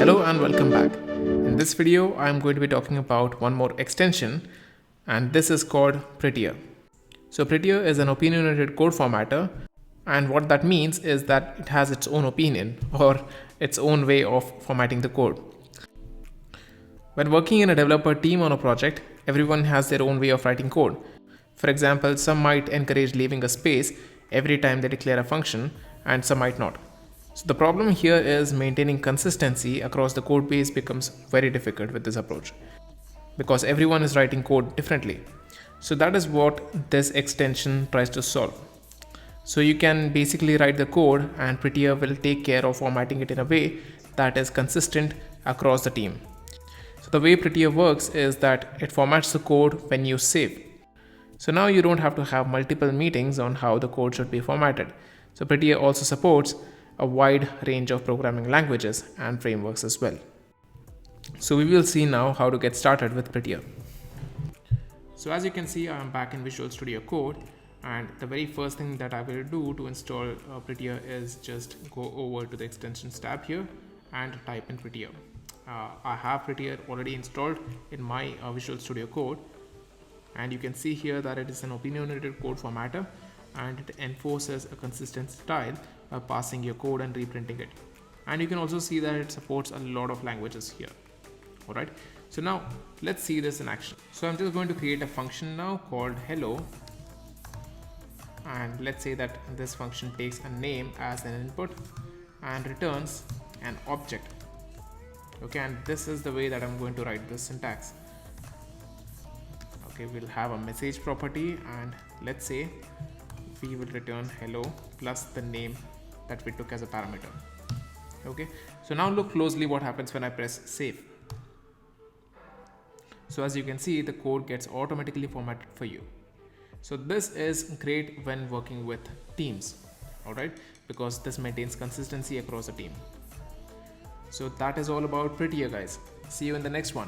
Hello and welcome back. In this video, I'm going to be talking about one more extension, and this is called Prettier. So Prettier is an opinionated code formatter, and what that means is that it has its own opinion or its own way of formatting the code. When working in a developer team on a project, everyone has their own way of writing code. For example, some might encourage leaving a space every time they declare a function, and some might not. So the problem here is maintaining consistency across the code base becomes very difficult with this approach because everyone is writing code differently. So that is what this extension tries to solve. So you can basically write the code and Prettier will take care of formatting it in a way that is consistent across the team. So the way Prettier works is that it formats the code when you save. So now you don't have to have multiple meetings on how the code should be formatted. So Prettier also supports a wide range of programming languages and frameworks as well. So we will see now how to get started with Prettier. So as you can see, I am back in Visual Studio Code, and the very first thing that I will do to install Prettier is just go over to the extensions tab here and type in Prettier. I have Prettier already installed in my Visual Studio Code, and you can see here that it is an opinionated code formatter and it enforces a consistent style by passing your code and reprinting it. And you can also see that it supports a lot of languages here. Alright, so now let's see this in action. So I'm just going to create a function now called hello, and let's say that this function takes a name as an input and returns an object. Okay, and this is the way that I'm going to write this syntax. Okay, we'll have a message property, and let's say we will return hello plus the name that we took as a parameter. Okay, so now look closely what happens when I press save. So as you can see, the code gets automatically formatted for you. So this is great when working with teams, alright, because this maintains consistency across a team. So that is all about Prettier, guys. See you in the next one.